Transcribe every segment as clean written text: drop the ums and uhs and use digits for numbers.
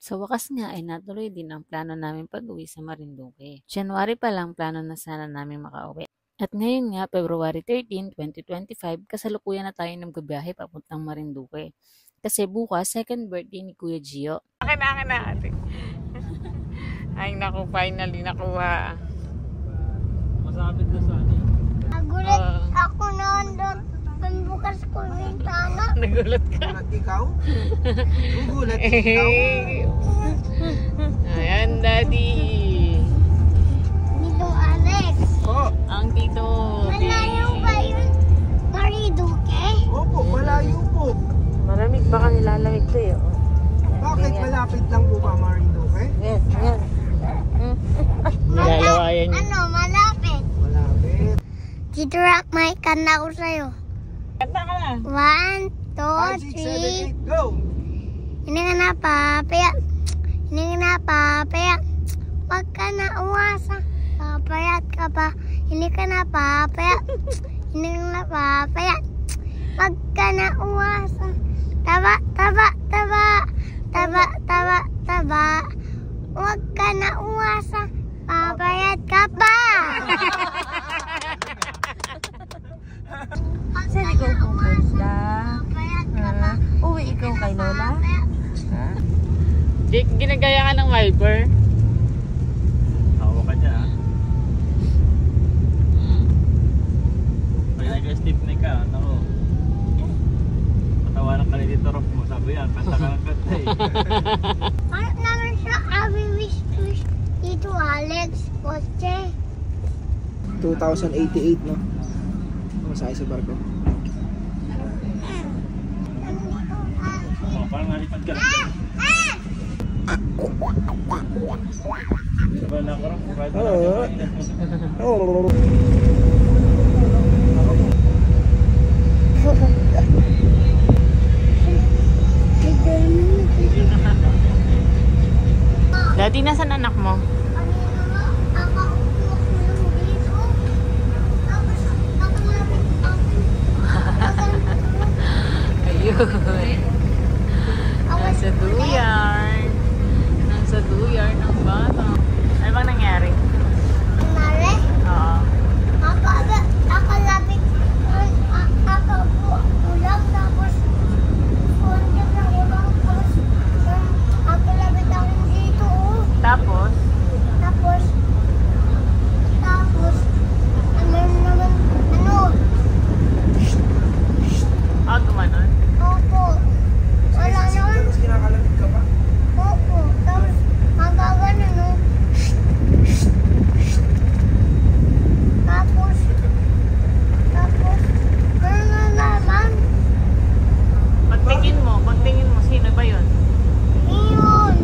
Sa wakas nga ay natuloy din ang plano namin pag-uwi sa Marinduque. January pa lang plano na sana namin makauwi. At ngayon nga, February 13, 2025, kasalukuyan na tayo ng biyahe papuntang Marinduque. Kasi bukas, second birthday ni Kuya Gio. Akin na ate. Ay naku, finally nakuha. Masabit na sa ano. Nagulat ako noon doon. Pambukas ko bintana. Nagulat ka. Gulat ikaw? Gulat ikaw? Ayan, Daddy. Nito Alex. Oo. Ang tito. Malayo ba yun? Marinduque? Opo, malayo po. Malamig, baka nilalamig sa'yo. Bakit malapit lang po ba Marinduque? Yes, yan. Nilalawayan niyo. Ano, malapit. Malapit. Dito Rock, may kanta ko sa'yo. Kanta ka na. 1, 5, 6, 7, 2, 3. 8, go! Hindi ka na papaya. Hindi ka na papaya. Wag ka na uwasa. Papayat ka pa. Hindi ka na papaya. Hindi ka na papaya. Wag ka na uwasa. Taba, taba, taba. Taba, taba, taba. Wag ka na uwasa. Papayat ka pa. Saan ikaw pupunta? Papayat ka pa. Uwi ikaw kay Lola? Ha? Ginagaya ka ng Viber? Tawa ka dyan, ha? Pag nag-stiffneck ka, naku. Patawanan ka ni Tito Rock mo. Sabi yan, kanta ka ng kanta eh. Ano naman siya? Wish dito Alex. Kotse. 2088, no? Masaya sa barko. Oh, parang nalipad ka lang dyan. Diba na ko rin? Kahit wala Oo. ka pa. Oo. Daddy, nasan anak mo? Ayun. Nasa duyar. Nasa duyar ng bata. Ano bang nangyari? Oo. Tapos, gumanon. Opo. Wala naman. Tapos kinakalamig ka pa? Opo. Tapos, magagano, no? Tapos, ano na naman? Pagtingin mo, sino ba yun? Yun.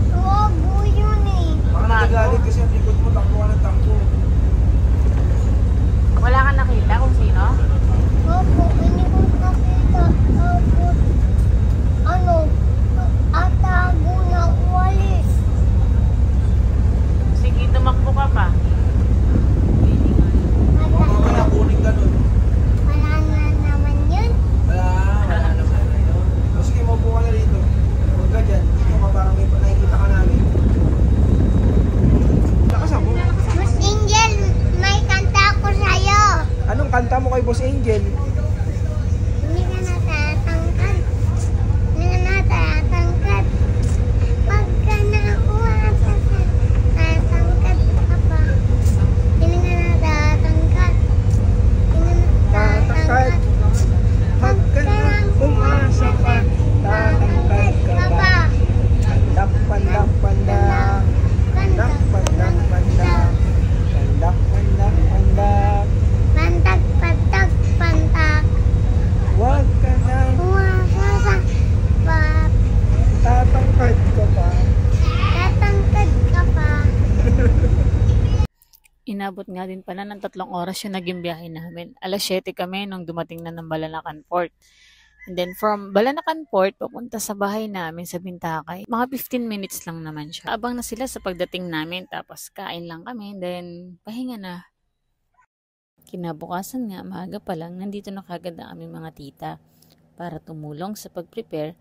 Suwago yun eh. Baka nagagalit kasi ang likod mo, takbo ka ng takbo. Wala kang nakita kung sino? Opo, hindi ko nakita. Tapos, atago na uwalis. Sige, tumakbo ka pa. Baka na kuning ka nun. Wala na naman yun. Wala na sana yun. O sige, maupo ka na rito. Huwag ka dyan. Dito ka parang may nakikita ka namin. Lakasan mo. Mas Angel, may kanta ako sa'yo. Anong kanta mo kay Boss Angel? Hindi ka natatangkad. Hindi ka natatangkad. Pag ka nauwasa sa tatangkad ka pa. Hindi ka natatangkad. Hindi ka natatangkad. Pag ka na umasa pa, tatangkad ka pa. Pandak, pandak, pandak. Pandak, pandak, pandak. Pandak, pandak, pandak. Pantak, pantak, pantak. Huwag ka na Uwasa sa pap. tatangkad ka pa. Tatangkad ka pa. Inabot nga din pala ng 3 oras yung naging biyahe namin. Alas 7 kami nung dumating na ng Balanacan Port. And then from Balanacan Port, papunta sa bahay namin sa Bintakay. Mga 15 minutes lang naman siya. Abang na sila sa pagdating namin, tapos kain lang kami, then pahinga na. Kinabukasan nga, maaga pa lang, nandito na kagad ang aming mga tita para tumulong sa pag-prepare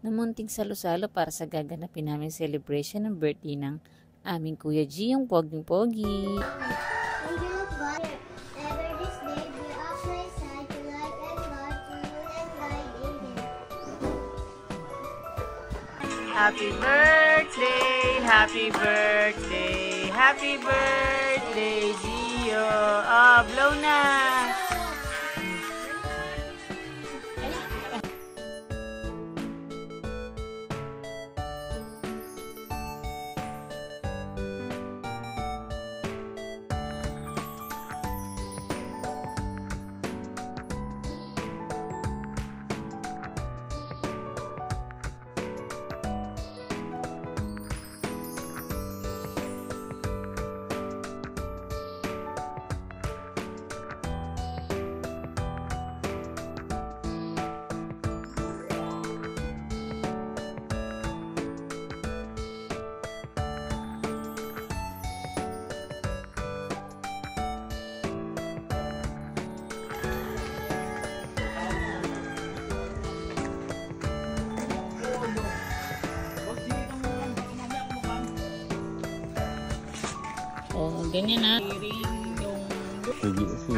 na munting salo-salo para sa gaganapin namin celebration ng birthday ng aming Kuya G, yung poging-pogi. Happy birthday, happy birthday, happy birthday, Gio. Oh, blow na. Oh, ganyan na. Sige, sige.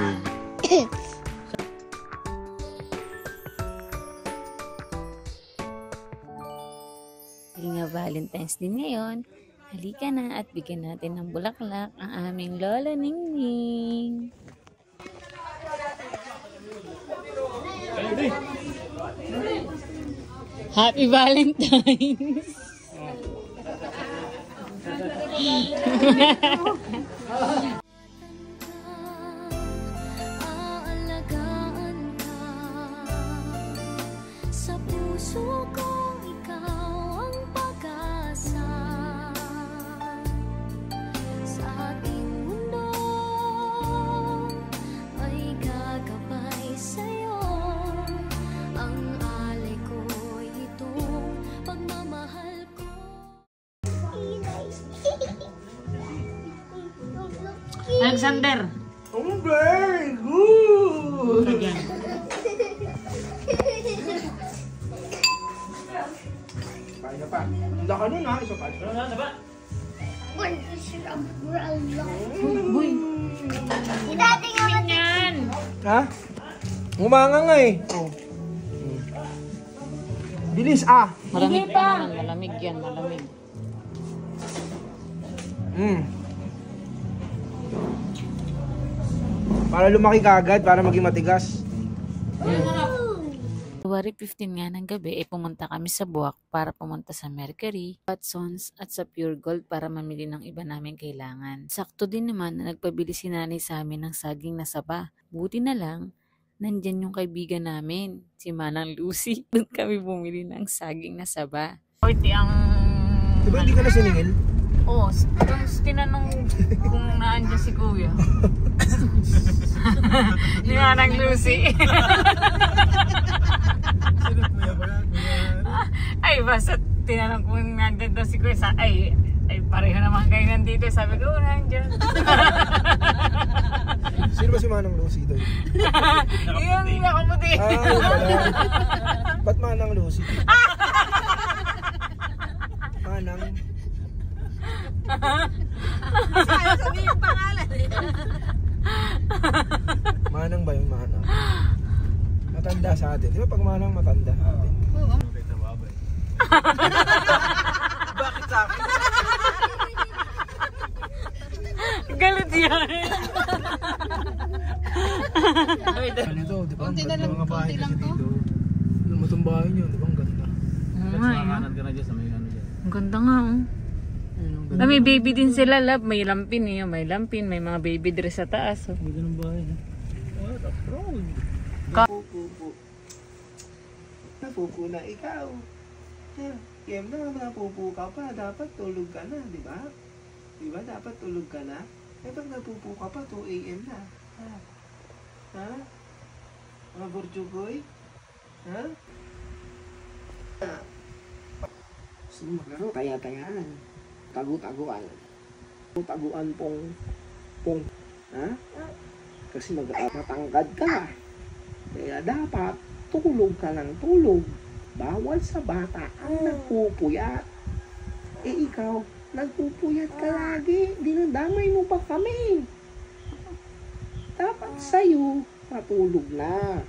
Dahil nga Valentine's din ngayon, halika na at bigyan natin ng bulaklak ang aming Lola Ningning. Happy Valentine's! Aalagaan ka sa puso ko, ikaw ang pag-asa sa ating mundo ay gagabay sa'yo. Ang alay ko'y itong pagmamahal ko. Alexander. Oh, very good! Again. Kain na pa. Handa ka nun ha, isa pa. Dati nga Yan. Ha? Umanga nga eh. Oh. Bilis ah. Malamig pa naman, malamig yan, malamig. Para lumaki kagad, para maging matigas. February 15 nga ng gabi, pumunta kami sa Buwak para pumunta sa Mercury, Watsons at sa Pure Gold para mamili ng iba naming kailangan. Sakto din naman na nagpabili si nanay sa amin ng saging na saba. Buti na lang, nandyan yung kaibigan namin, si Manang Lucy. Doon kami bumili ng saging na saba. 40 ang... Diba hindi ka na siningil? Oo, tapos tinanong kung naandyan si Kuya. Ni Manang Lucy. Ay, basta tinanong kung nandyan daw si Kuya. Ay, pareho naman kayo nandito. Sabi ko, nandyan. Sino ba si Manang Lucy doon? Yung nakaputi. Ba't Manang Lucy? Manang? Sabi yung pangalan. Manang ba yung Manang? Matanda sa atin. Di ba pag Manang matanda sa atin? Bakit sa akin? Galit yan. Ano ito, di ba? Ang ganda ng mga bahay kasi dito. Lumatong bahay niyo, di ba? Ang ganda. Ang ganda nga, oh. Ah, may baby din sila, love. May lampin eh. May lampin, may mga baby dress sa taas. Oh. Hindi ganun bahay na. Pupu. Napupu na ikaw. Game na, napupu ka pa. Dapat tulog ka na, di ba? Di ba? Dapat tulog ka na. Eh, pag napupu ka pa, 2 AM na. Ha? Mga burjugoy? Ha? Gusto mo maglaro? Taya-tayaan. Tagu-taguan. Taguan pong. Ha? Kasi matangkad ka. Kaya dapat tulog ka ng tulog. Bawal sa bata ang nagpupuyat. Eh ikaw, nagpupuyat ka lagi. Dinadamay mo pa kami. Dapat sa'yo, matulog na.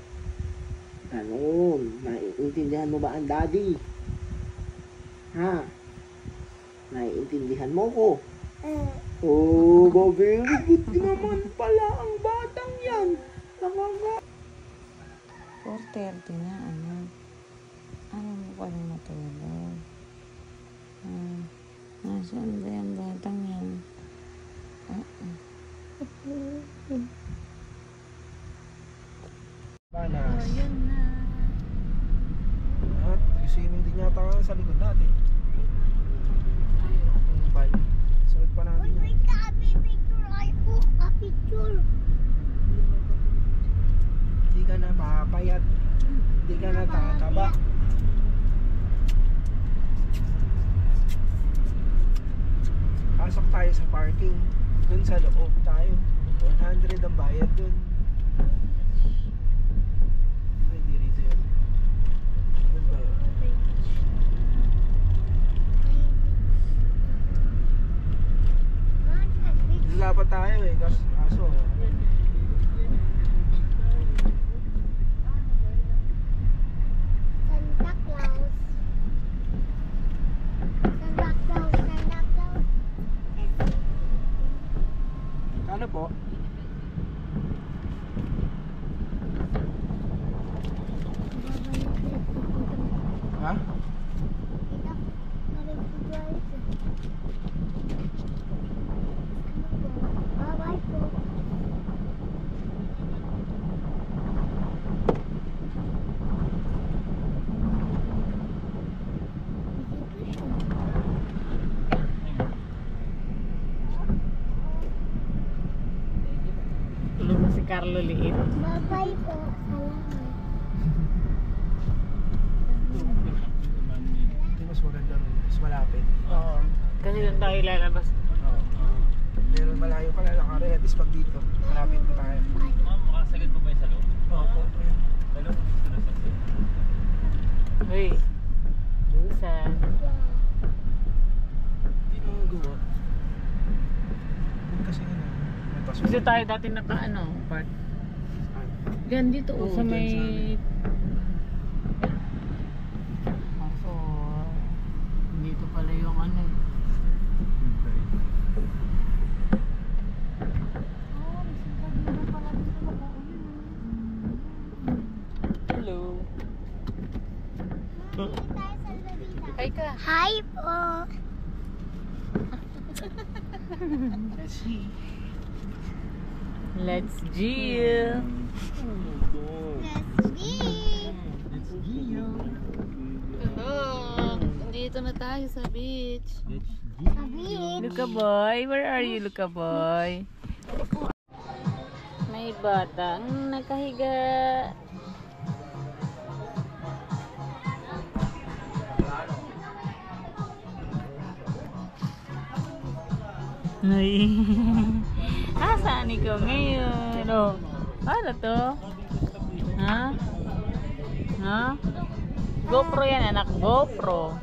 Ganun. Naiintindihan mo ba ang daddy? Ha? Naiintindihan mo ko? Oh, very good naman pala ang batang yan. Nakaka... 4:30 na, ano? Ano mo pa rin matulog? Nasaan ba yung batang yan? Panas. At swimming din yata sa likod natin. Bye. Sunod pa natin yan. Wait ka, picture ako. Picture. Hindi ka na papayat. Hindi ka na tataba. Pasok tayo sa parking. Dun sa loob tayo. 100 ang bayad dun. Ay, hindi rito yun. Dun ba yun? Lalapat tayo eh. Kaso Santa Claus. Santa Claus, Santa Claus. ano po? Ha? Bye-bye po. Tulog mo si Carlo liit. Bye-bye po. Hindi mas maganda rin. Mas malapit. Oo. Kasi doon tayo lalabas. Oo. Pero malayo pa lalakari. At least pag dito, malapit na tayo. Ma'am, makasagad po ba yung salo? Oo. Ayan. Salo? Salo sa salo. Uy. Saan? Hindi na gawa. Kasi ano, may paso. Kasi tayo dati naka park. Diyan dito Oo, sa dyan may... sa Kaso, dito pala yung ano eh. Hello. Hi ka. Hi po. Let's see. Let's chill. Let's see. Let's see. Hello. Dito na tayo sa beach. Sabi. Luka boy, where are you, Luka boy? May batang nakahiga. Ay. Asan ikaw ngayon? Oh. Ano to? Ha? Ha? GoPro yan, anak. GoPro.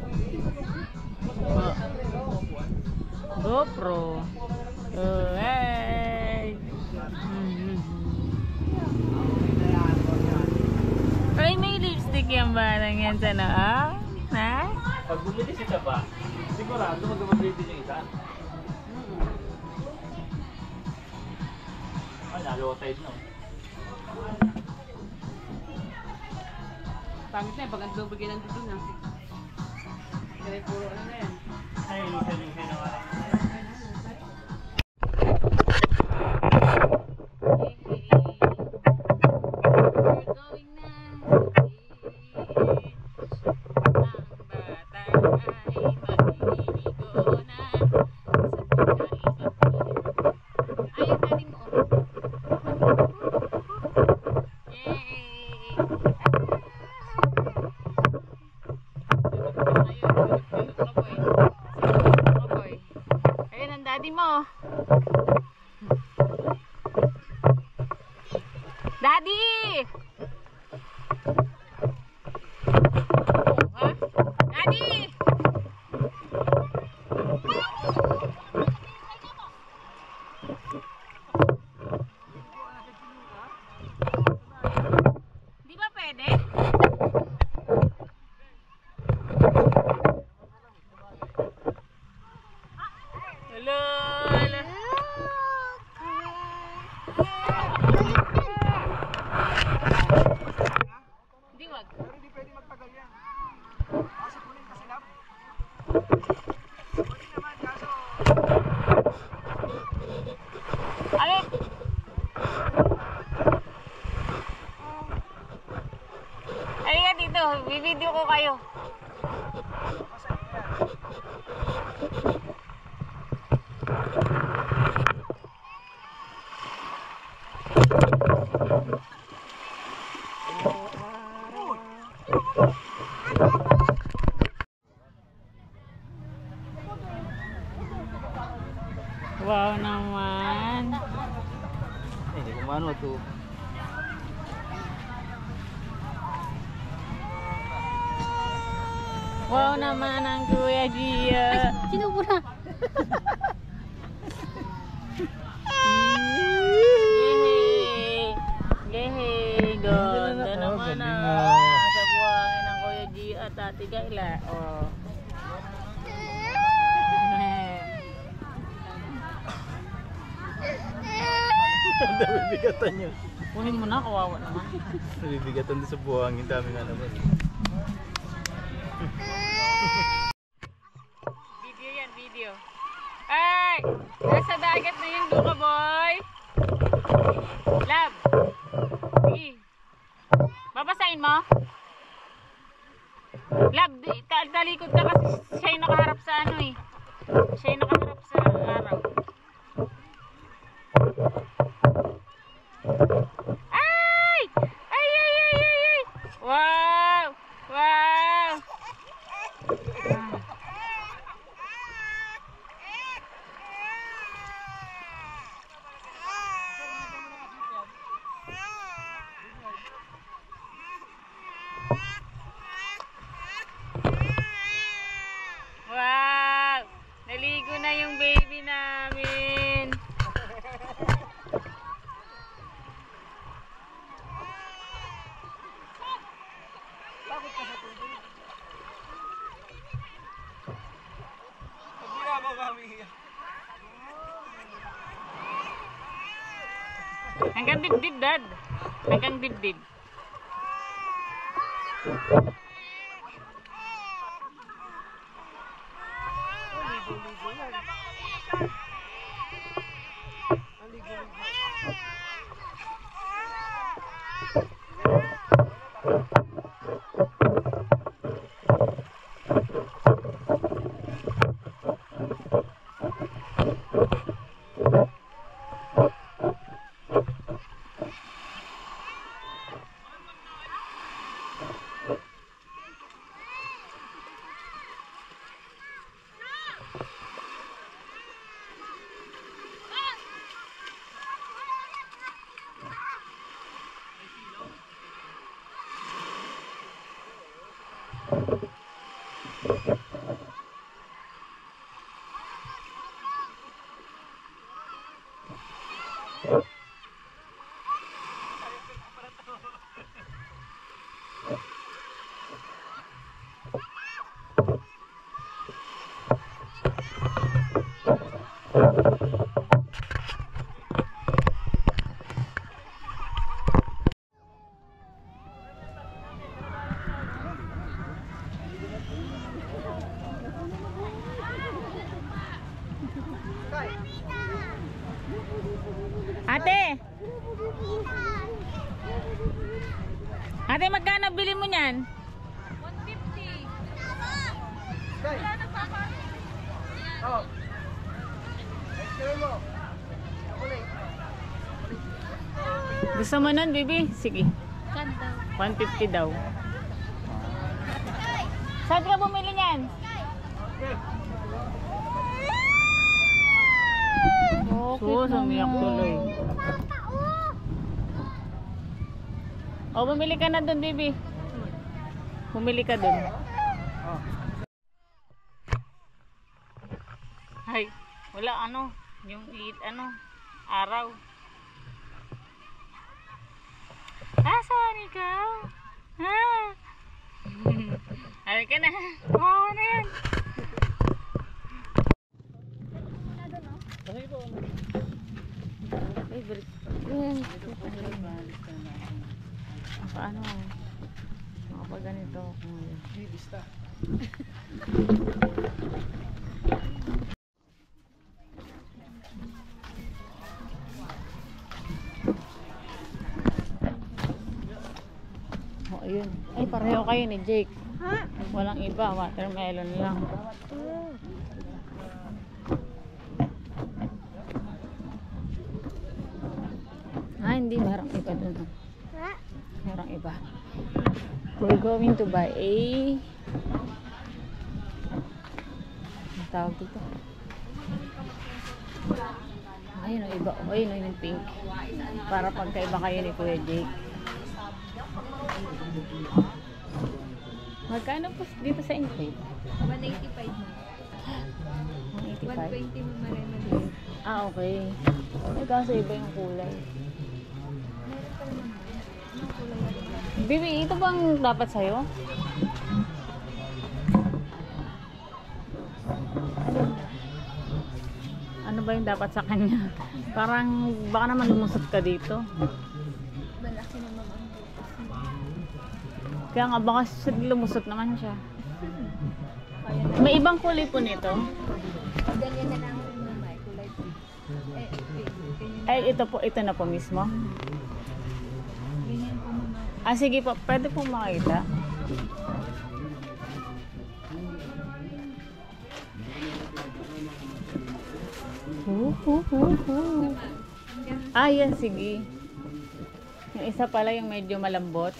Oh. GoPro. Oh, hey. Ay, may lipstick yung barang yan sa noo. Ha? Pag bumili siya ba, sigurado mag-upgrade din yung isa. Ay, nalo tayo no. Pangit na yan, pag ang lubigay ng dito na. Kaya puro ano na yan. Ay, lusa-lusa na wala. Daddy mo. Daddy! Wow naman. Hindi ko mano to. Wow naman ang Kuya Gia. Sinubura. Yehey! Yehey! Ganda naman sa buhangin ng Kuya Gia at Ate Kayla. Oh. Ang dami bigatan yun. Kunin mo na, kawawa naman. Nabibigatan din sa buhangin, dami nga naman. Video yan, video. Ay! Nasa dagat na yung Luka boy. Lab. Sige. Babasahin mo? Lab, talikod ka kasi siya yung nakaharap sa ano eh. Siya yung nakaharap sa araw. Ay! Ay, ay, ay, ay, ay! Wow! Wow! Wow! Naligo na yung baby namin. Hanggang dibdib, Dad. Hanggang dibdib. Ate! Ate, magkano bili mo niyan? 150. Wala na pa ako. Oh. Gusto mo nun, baby? Sige. 150 daw. Saan ka bumili niyan? Oo, sumiyak tuloy. O, bumili ka na dun, baby. Bumili ka dun. Ay, wala ano. Yung liit ano. Araw. Saan ikaw? Ha? Ay ka na. Kawawa na yan. Favorite. Paano? Kapag ganito ako ngayon. Bista. Oh, ayun. Ay, pareho kayo ni Jake. Walang iba. Watermelon lang. Hindi. Merong iba dun. Merong iba. We're going to buy a... Ang tawag dito? Ayun ang iba. Ayun yung pink. Para pagkaiba kayo ni Kuya Jake. Magkano po dito sa Increte? 185 mo. 185? 120 mo marema din. Ah, okay. Ay, kaso iba yung kulay. Bibi, ito bang dapat sa'yo? Ano ba yung dapat sa kanya? Parang baka naman lumusot ka dito. Malaki naman ang butas mo. Kaya nga baka lumusot naman siya. Kaya na. May ibang kulay po nito. Ganyan na lang rin naman. Kulay po. Ganyan. Ay, ito na po mismo. Ganyan po naman. Ah, sige po. Pwede po makita. Ah, yan. Sige. Yung isa pala yung medyo malambot.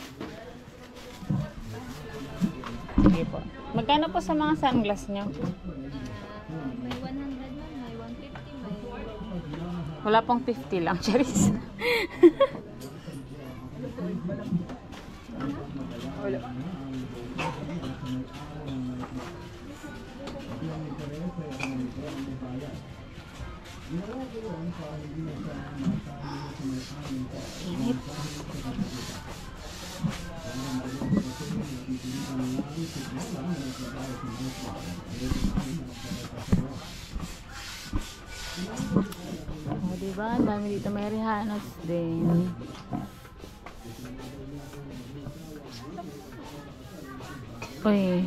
Sige po. Magkano po sa mga sunglass nyo? May 100 man, may 150, may... Wala pong 50 lang, Charis. Wala. Init. Oh, diba? Ang dami dito. May Rihanna's din. Uy.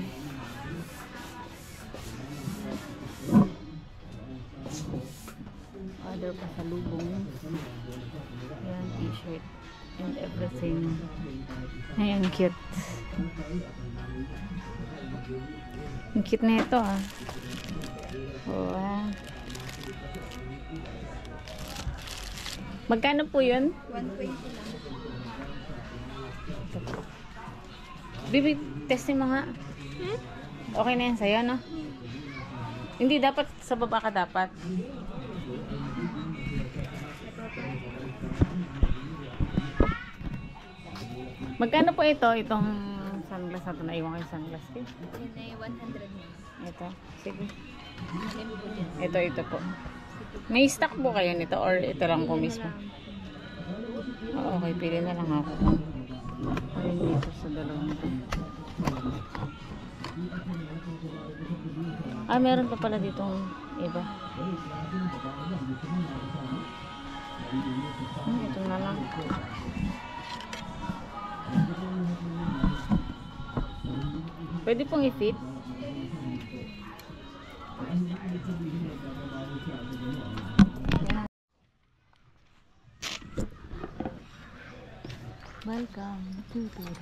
Other pasalubong. Ayan, t-shirt. And everything. Ayan, cute. Ang cute na ito, ah. Oh, ah. Magkano po yun? 120 lang. Bibi, testing mo nga. Okay na yan sa'yo, no? Hindi, dapat sa baba ka dapat. Magkano po ito? Itong sunglass na ito. Naiwan ko yung sunglass. Eh. Yun ay 100 na. Ito. Sige. Alin po dyan? Ito po. May stock po kayo nito or ito lang po mismo? Oh, okay, pili na lang ako. Ayun dito sa dalawang ito. Ah, meron pa pala ditong iba. Ito na lang. Pwede pong i-fit. Welcome to Pura.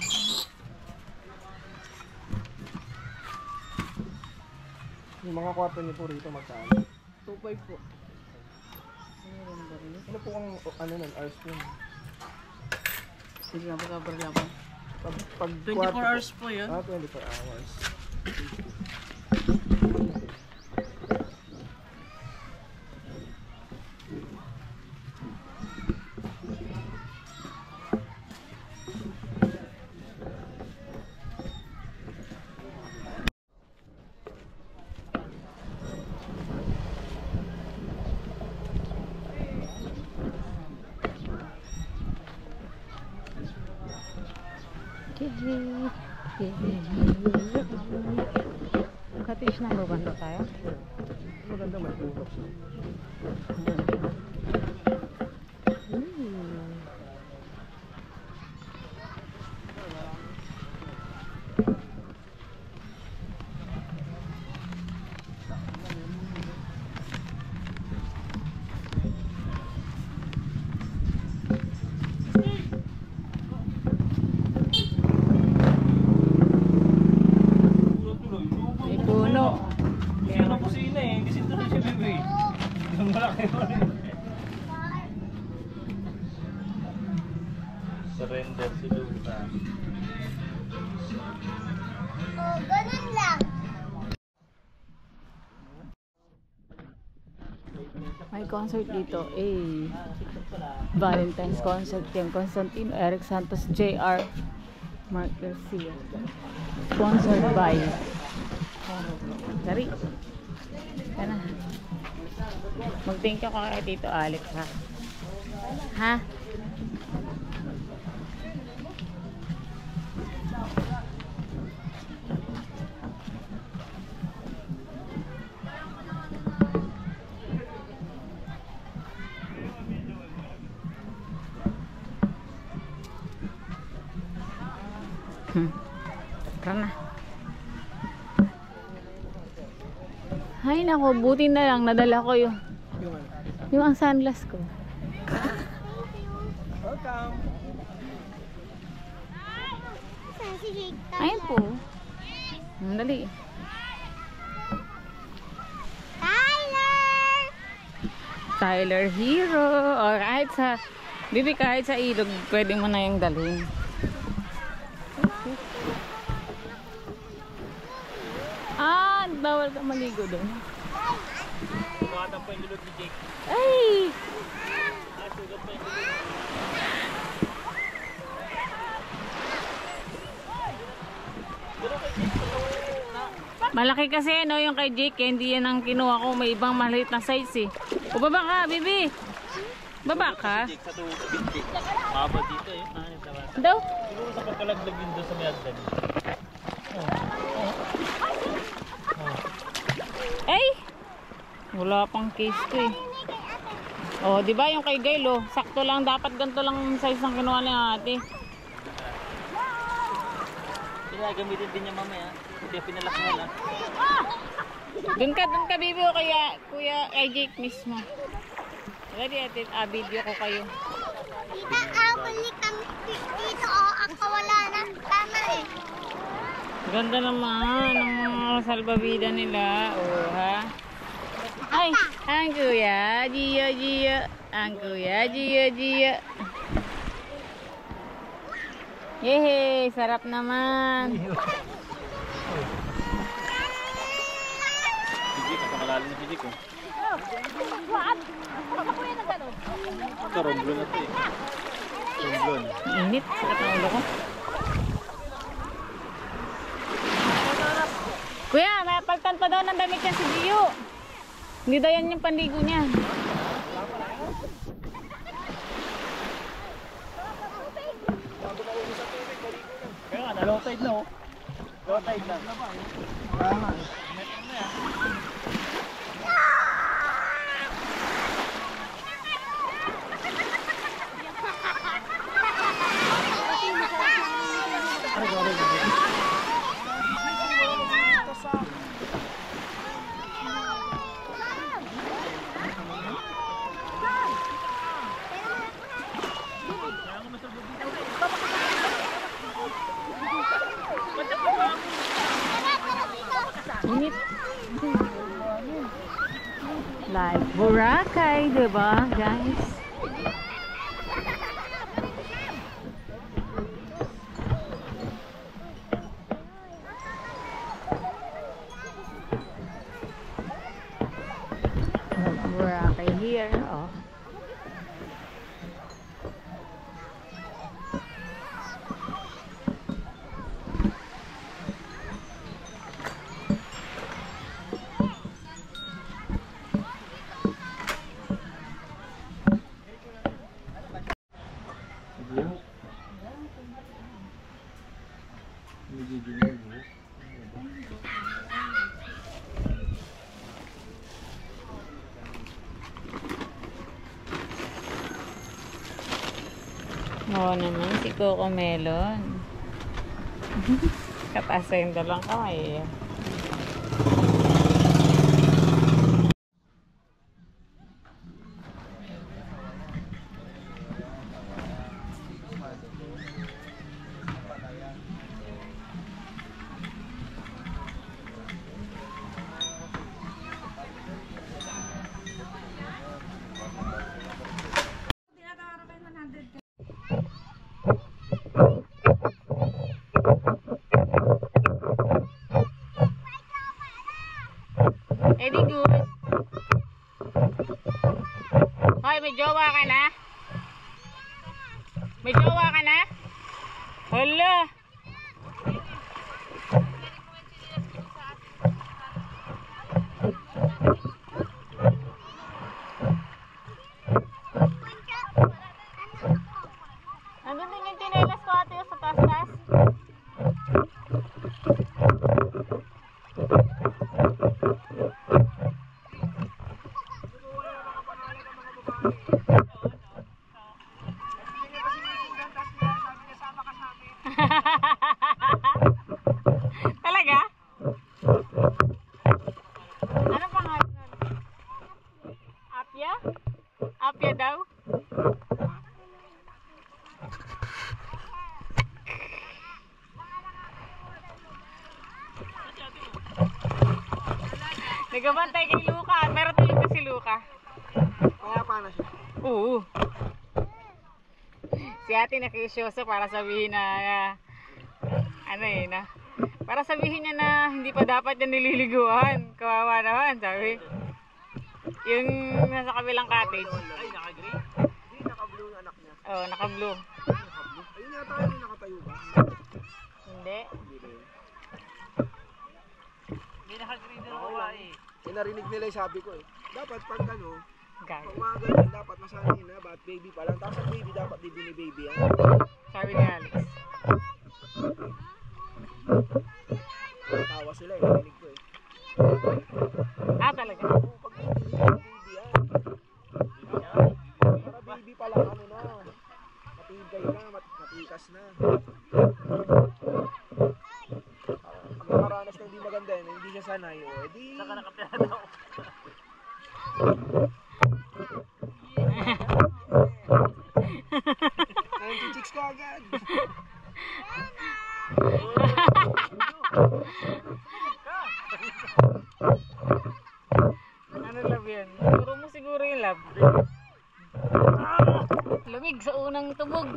Yung mga kwarto niyo po rito magkano? 2.5 po. Ano po ang ano nun? Hours nun? Sige nga, pagkabarla po. Pag 24 hours po yun. 24 hours. Katish na ba banda tayo? Maganda may tulog. May puno. Sino po sila eh? Kasi tuloy siya bebe. Yung malaki mo rin. Surrender si Luta. Oh, ganun lang. May concert dito. Valentine's concert yung Constantino, Eric Santos, JR, Mark Garcia. Sponsored by Dari. Kana. Mag-thank you ka kay Tito Alex ha. Ha? Tara na. Ay nako, buti na lang nadala ko yung ang sunglass ko. Welcome. Ayun po. Dali. Tyler Hero. O kahit sa Bibi, kahit sa ilog pwede mo na yung dalhin. Bawal ka maligo doon. Tumatang pa yung lulog ni Jake. Ay! Sugat pa yung lulog. Malaki kasi no yung kay Jake, hindi yan ang kinuha ko, may ibang maliit na size eh. O baba ka, Bibi. Baba ka. Jake sa tubig. Mababa dito eh. Daw? Siguro sa pagkalaglag yun doon sa may agdan. Ay! Wala pang case ko eh. Oh, di ba yung kay Gail oh, sakto lang, dapat ganito lang size ng kinuha ni ate. Gamitin din niya mamaya. Hindi pinalak mo lang. Doon ka Bibi o kaya Kuya Jake mismo. Ready ate, video ko kayo. Tita, balik kami dito. Ako wala na. Tama eh. Ganda naman ng mga salbabida nila. Oh, ha? Ay, ang Kuya Gio. Ang Kuya Gio. Yehey, sarap naman. Jake, kapakalalim na si Jake oh. What? Ano po yan ang gano'n? Ito, romblon na ito eh. Romblon. Init, sakit ang ulo ko. Kuya, may pagtan pa daw ng damit niya si Gio. Hindi daw yan yung panligo niya. Kaya nga, na-low tide na oh. Low tide na. Tama. Init. Like Boracay, diba guys? Boracay here, oh. Oo naman, si Coco Melon. Katasa yung dalawang kamay. Eddie good. may jowa ka na? May jowa ka na? Hala! Nandun din yung tinelas ko ate sa taas-taas. Talaga? Ano pangalan nun? Apya? Apya daw? Nagabantay kay Luca. Meron tulog na si Luca. Kaya paano siya? Oo. Si ate nakisyoso para sabihin na para sabihin niya na hindi pa dapat niya nililiguan. Kawawa naman, sabi. Yung nasa kabilang cottage. Ay, naka-green? Hindi, naka-blue yung anak niya. Oo, naka-blue. Naka-blue? Ayun yata yung nakatayo ba? Hindi. Hindi ba yun? Hindi naka-green na babae. Narinig nila yung sabi ko eh. Dapat pag ano, Gag. pag mga ganyan, dapat masanay na, ba't baby pa lang. Tapos ang baby, dapat di bini-baby yan. Sabi ni Alex. Tawa sila eh, narinig ko eh. Ah, talaga? Oo, pag baby yan. Para baby pa lang, ano na, matigay na, matikas na. Pag nakaranas ng di maganda yun, hindi siya sanay, o edi... Saka nakapira daw. Ayun, chicks ka agad. Ano love yan? Turo mo siguro yung love. Lamig sa unang tubog.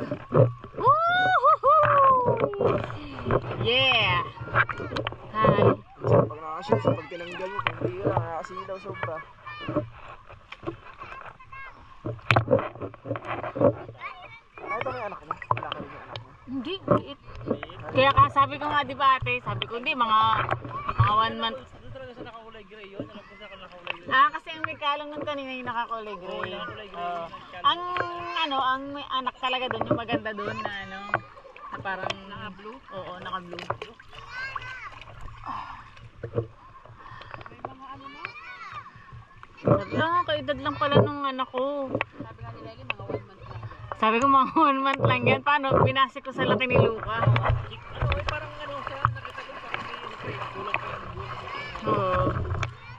Woohoo! Yeah! Hi! Pag nakashoot, pag tinanggal mo, kung hindi lang, nakasilaw sobra. Ay, ito may anak mo. Wala ka rin yung anak mo. Hindi, liit. Kaya sabi ko nga, di ba ate? Sabi ko, hindi, mga 1 month. Doon talaga sa nakakulay gray yun. Alam ko sa nakakulay gray. Ah, kasi ang may kalong nun kanina yung nakakulay Oo, gray. nakakulay gray. Ang ang may anak talaga doon, yung maganda doon na na parang Naka-blue? Oo, naka-blue. Sabi, kaedad lang pala nung anak ko. Sabi nga nila mga 1 month lang. Sabi ko mga 1 month lang yan. Paano? Binasi ko sa laki ni Luca. Parang ano siya, nakita ko parang may kulang pa yung buwan. Oo.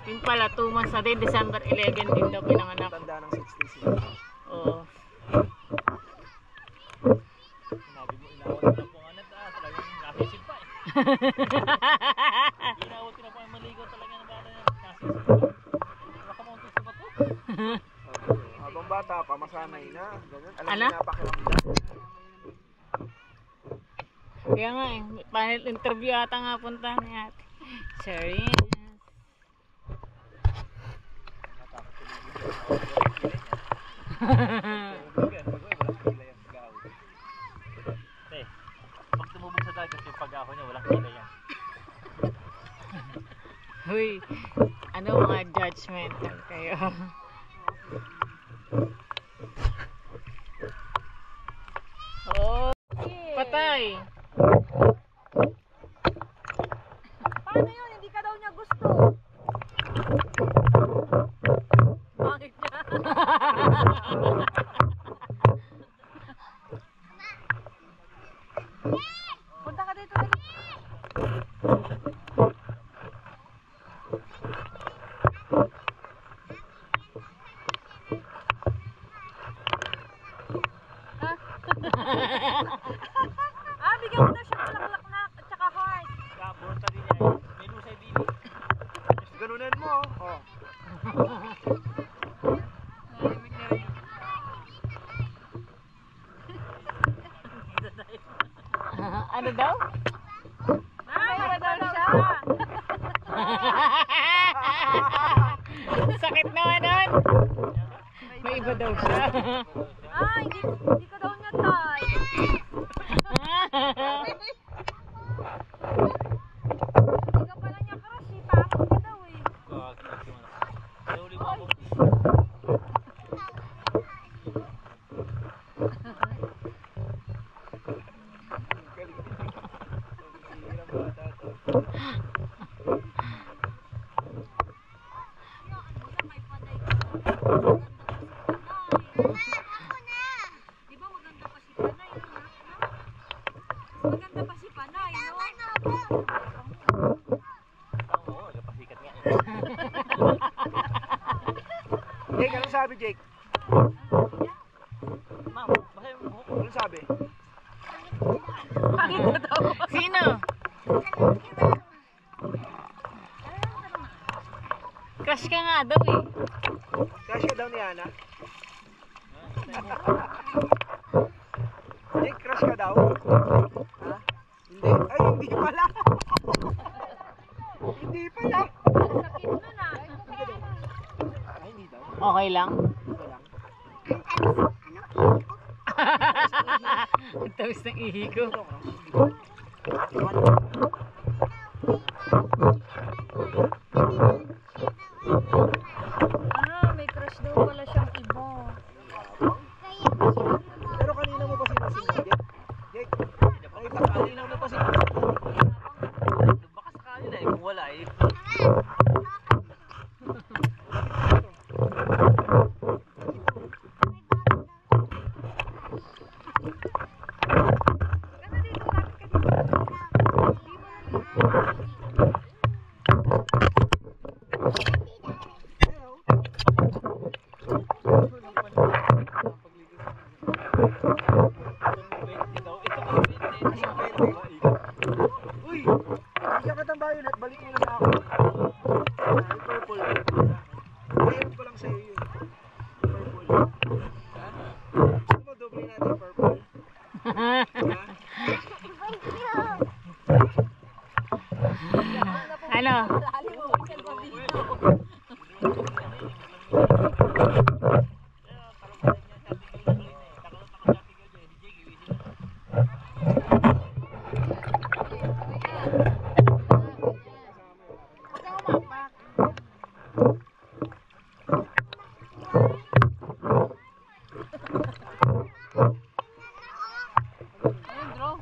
Yun pala, 2 months na din. December 11 din daw pinanganak. Tanda ng 66. Oo. Sinabi mo, inawat ko na po nga talagang nasisig pa eh. Inawat ko na po ang maligo talaga ng bata niya. Nasisig pa. Baka mauntis ko ba to? Habang bata pa, masanay na. Ganun. Alam Ano? niya na pakiramdam. Kaya nga eh. Panel interview ata nga punta ni ate. Sorry. Pag tumubog sa dagat yung pag-aho niya, walang kila yan. Huy. Ano mga judgmental kayo? Oh. Patay. Paano yun? Hindi ka daw niya gusto. Bakit niya? Punta ka dito. Bigyan mo daw siya bulaklak na at saka heart. Bunta din niya eh. May lusay din eh. Ganunan mo. Oh. Ano daw? Para daw siya. Sakit naman nun. May iba daw siya. Ay, hindi ka daw niya tay. Hindi ka pala niya crush eh. Pangit ka daw eh. Nahuli mo ako. Di ba maganda pa si Panay? Maganda pa si Panay, no? Oo, nagpasikat nga. Jake, anong sabi, Jake? Ma'am, baka yung buhok. Anong sabi? Sino? Crush ka nga daw eh. Crush ka daw ni Ana? Jake, crush ka daw? Ha? Hindi? Ay, hindi pala! Hindi pala! Sakit nun ah. Ay, hindi daw. Okay lang? Okay lang. Ang tamis ng ihi ko. May crush daw pala siyang iba. Pero kanina mo pa sinusunod, Jake? Jake, kanina mo pa sinusunod. Baka sakali na eh, kung wala eh. Uy! Hindi ka katang violet, balik mo na sa akin. Yung purple. Mayroon ko lang sa'yo yun. Purple. Ha? Gusto mo doble natin yung purple? Ha? Ano?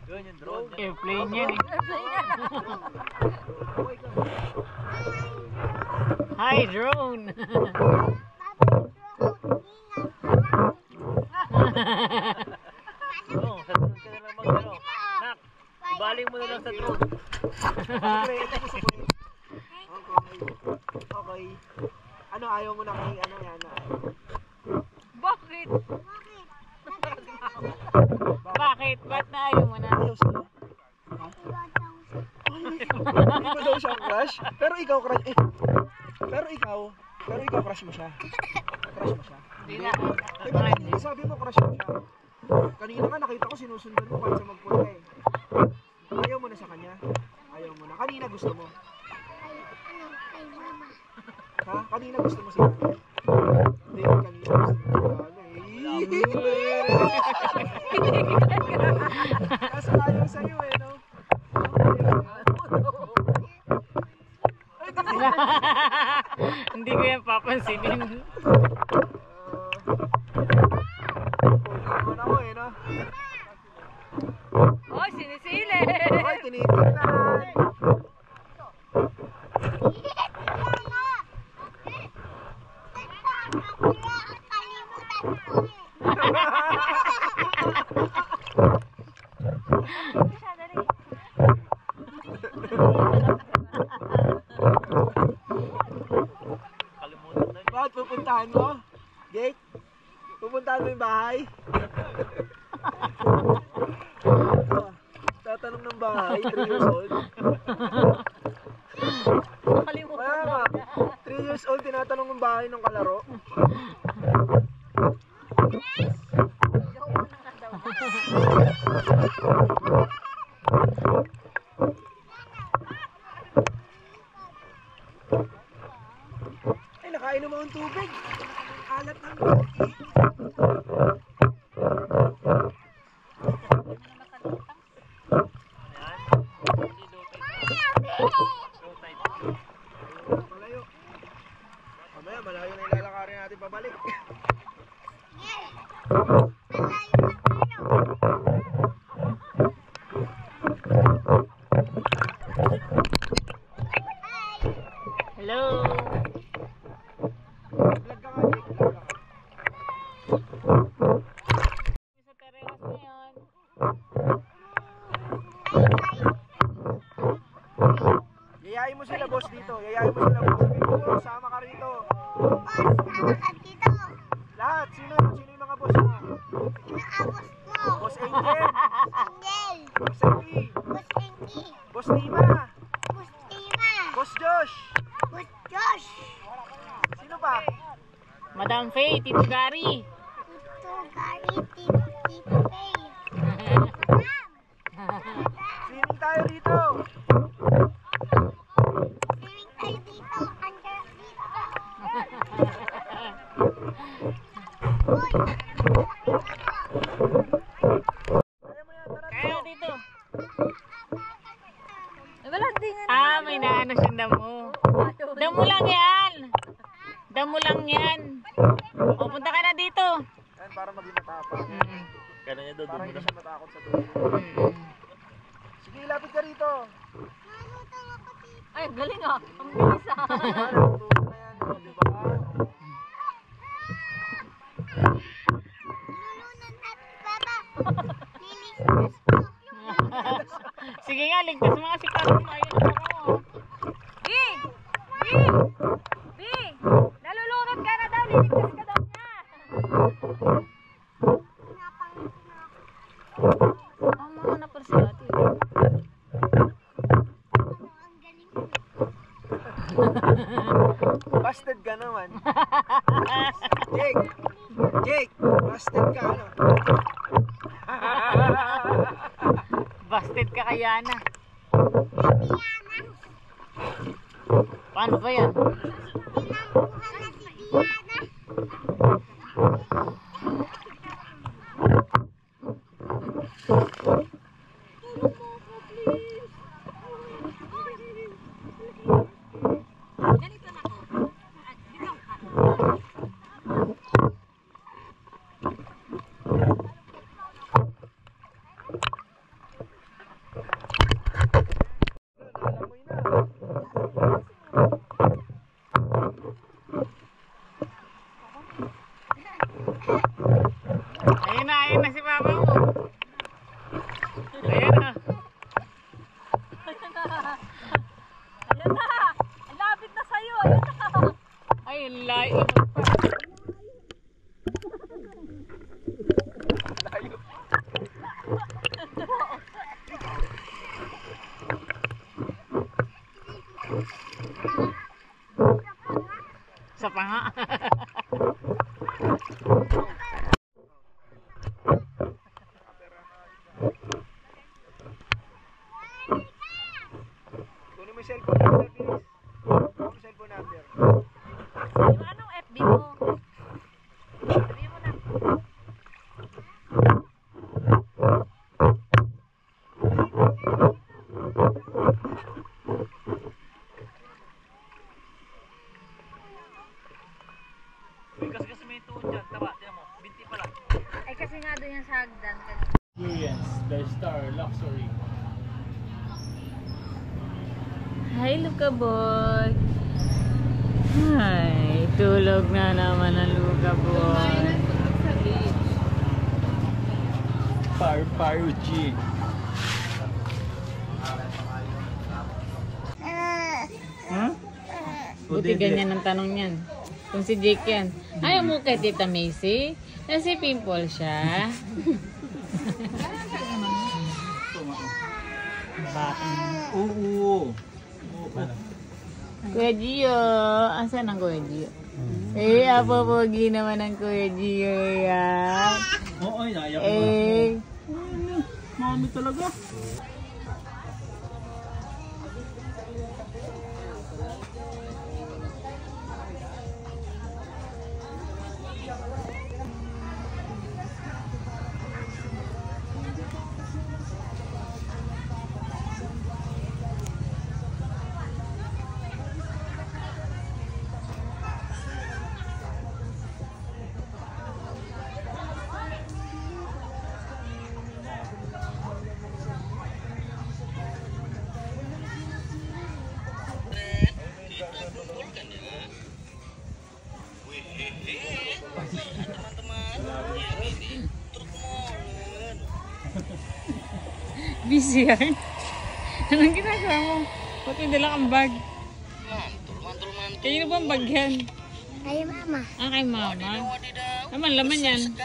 Yun yung drone. Airplane yan eh. Hi, drone! Oo, sa drone ka na lang mag-ano. Nak, ibaling mo na lang sa drone. Okay, ito gusto ko yun. Okay. Okay. Ano, ayaw mo na kay ano yan? Bakit? Bakit? Ba't na ayaw mo na? Ayaw sa'yo? Hindi mo daw siyang crush? Pero ikaw crush, pero ikaw crush mo siya. Crush mo siya. Hindi na. Teka, sabi mo crush mo siya. Kanina nga nakita ko sinusundan mo kahit sa magpunta eh. Ayaw mo na sa kanya. Ayaw mo na. Kanina gusto mo. Ha? Kanina gusto mo siya. Hindi, kanina gusto mo siya. Kaso ayaw sa'yo eh, no? Hindi ko yan papansinin. Pagod ako eh, no? Oh, sinisili! Ay, tinitignan! Kalimutan na. Bakit pupuntahan mo? Jake? Pupuntahan mo yung bahay? Tatanong ng bahay, 3 years old. Kaya nga, 3 years old, tinatanong ng bahay ng kalaro. Ay, nakainom akong tubig. alat ng lagi. Malayo. Mamaya, malayo na ilalakarin natin pabalik. Hello. Vlog ka nga, Jake. Vlog ka. Sa terrace ngayon. Yayain mo sila, boss, dito. Yayain mo sila, boss. Boss, sama ka rito. Lahat. Sino yung mga boss mo? Boss Angel. Boss Enki. Boss Tima. Boss Josh. Sino pa? Madam Faye, Tito Gary. Swimming tayo rito. Kaya dito. Wala din nga. Ah, may naano siyang damo. Damo lang yan. Damo lang yan. O, punta ka na dito. Yan, para maging matapang. Kaya niya doon Para muna. hindi siya matakot sa tubig. Sige, lapit ka rito. Ay, galing ah. Ang bilis ah. Natutunan na yan, di ba? Sige nga, ligtas mga sikaro mo. Ayun ako mo. B! B! Nalulunod ka na daw. Liligtas ka daw niya. Ang mga na pa sila. Busted ka naman. Jake, busted ka, ano? Busted ka kaya na. Paano ba yan? Nalamoy na. Ayun na si papa mo. Ayun na. Ayan na. Ang lapit na sa'yo. Ayan na. Ay, layo. Sa panga. Kunin mo yung cellphone number, please. Kunin mo yung cellphone number. Anong FB mo? FB mo na. Kasi may tuon dyan. Taba, tiyan mo. Binti pala. Ay kasi nga doon yung sa hagdan. Experience, the star, luxury. Hi, Luka boy. Ay, tulog na naman ang Luka boy. Parparuchi. Huh? Buti ganyan ang tanong niyan. Kung si Jake yan. Ayaw mo kay Tita Macy? Kasi pimple siya. Batang. Oo. Kuya Gio. Asan ang Kuya Gio? Eh, apapogi naman ang Kuya Gio yan. Oo, ay, naiyak mo. Eh, Mami talaga. Busy yan. Anong ginagawa mo? Ba't may dala kang bag? Kanino ba ang bag yan? Kay mama. Ah, kay mama. Laman yan.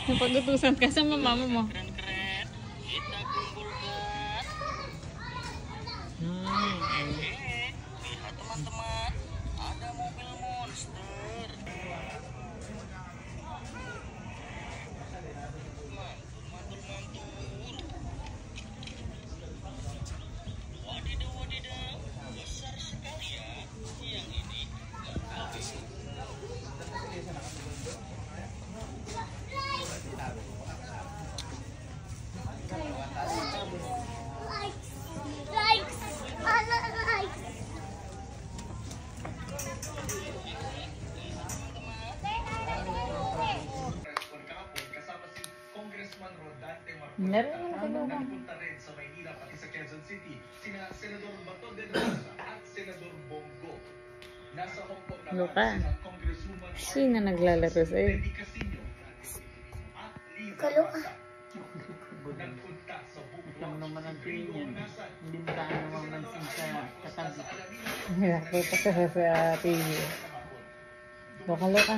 Napag-utusan ka sa mama mo. Likes. Likes. Meron naman sa looban. Nagpunta rin sa Maynila pati sa Quezon City sina Senador Bato de la Rosa at Senador Bongo. Nasa Hong Kong Luka. naman sina Congresswoman Sino naglalaro sa'yo? Eddie Casino at Liza Kaluka. Basa. Nagpunta sa Bubuang Lang naman ang tingin yan. Nasan. Hindi mo tayo namamansin sa katabi. Nakita ko sa TV. Loka-loka.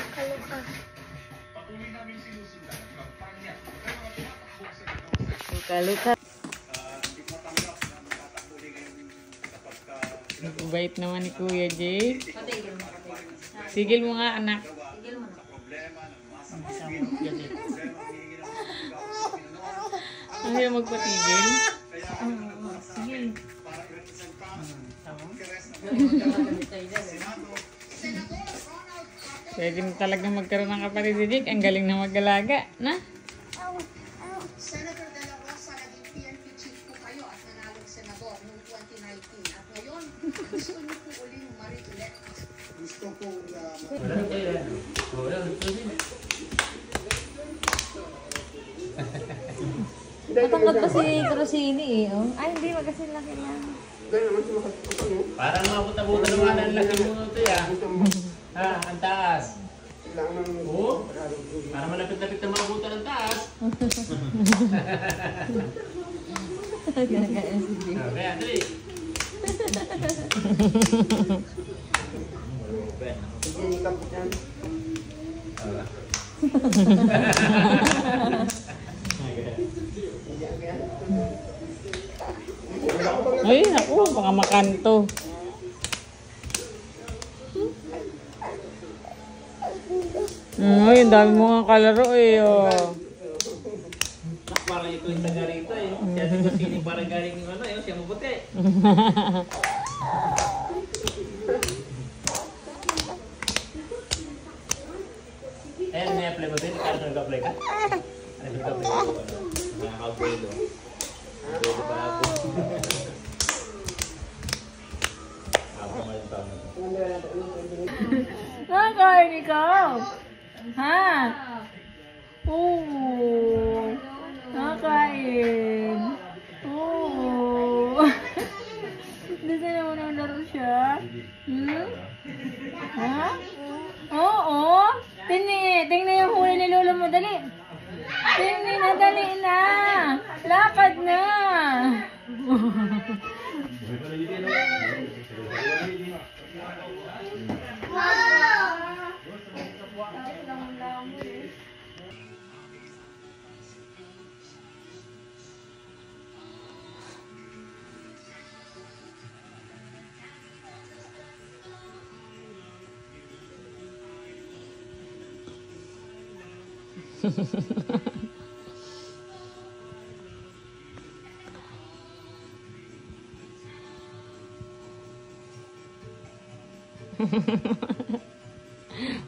Kaluka. Patuloy namin sinusundan ang kampanya ng mga tumatakbong senador. Loka-loka. Hindi ko matanggap na magtatakbo rin ngayon kapag Bait naman ni Kuya Jay. Sigil mo nga, anak. Ayaw magpatigil. Sige. Pwede mo talaga magkaroon ng kapatid si Jake. Ang galing na mag-alaga, na? Senator De La Rosa, naging PNP chief po kayo at nanalong senador noong 2019. At ngayon, gusto niyo po uling ma-re-elect. Gusto ko na Matangkad pa si Crosini eh. Oh. Ay, hindi. Magkasi laki lang. Parang mabuta-buta naman ang laki mo ito ya. Ha, ang taas. Oo. Para malapit-lapit na mabuta ng taas. Ganyan si Jay. Kaya, dali. Ay, naku, baka makanto. Ay, ang dami mo nga kalaro eh. Oh. Parang ito yung taga rito eh. Siya si Kusini parang galing yung ano eh. Siya mabuti. Eh, may apply mo din? Kaya nag-apply ka? Ano nag-apply ka? Nakaka-upgrade o. Upgrade pa ako. Ako ngayon pa. Nakain ikaw. Ha? Oo. Nakain. Oo. Gusto naman ang laro siya? Hmm? Ha? Oo. Tingnan yung huli ni Lolo mo. Dali. Tingnan na, dali na. Lakad na.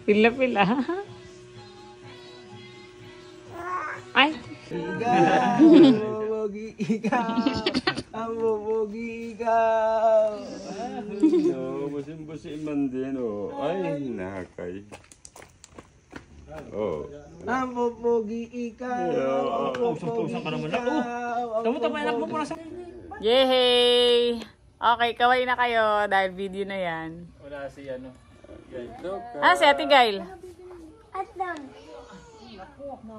Pila-pila. Ay. Ang bobogi ikaw. Ang bobogi ikaw. Busim-busim man din, oh. Ay, nakakay. Oh. Ang bobogi ikaw. Pusang-pusang ka naman na. Oh! Kamu tapos anak mo muna sa... Yay! Okay, kaway na kayo dahil video na yan. Wala si ano. Ah, si Ate Gail. At doon.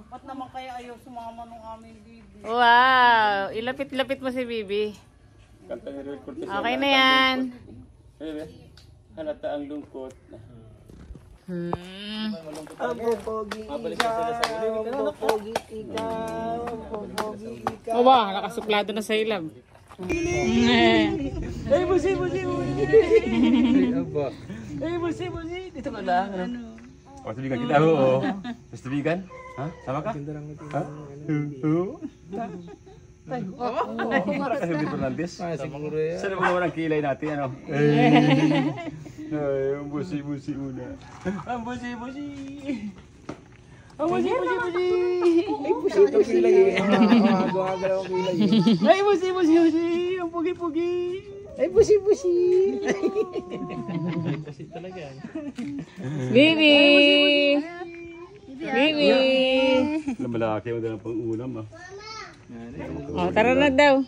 Ba't naman kaya ayaw sumama nung aming bibi? Wow! Ilapit-lapit mo si Bibi. Kanta ni Roy Cortez. Okay na yan. Halata ang lungkot. Ang popogi ikaw, ang popogi ikaw, ang popogi ikaw. O ba, nakasuplado na sa ilab. Ay, busi! Ay, busi! Dito ka lang. O, tubigan kita. Oo. Mas tubigan? Ha? Sama ka? Ha? Oo. Para kasi hindi Fernandez. Siguro yan. Saan mo naman ang kilay natin, ano? Ay, ang busi-busi una. Ang busi! Ay, busi ito kilay eh. Gumagalaw ang kilay eh. Ay, busi! Ang pugi-pugi! Ay, busi! Busi talaga. Bibi! Bibi! Alam, malaki mo na lang pang ulam, ah. O, tara na daw.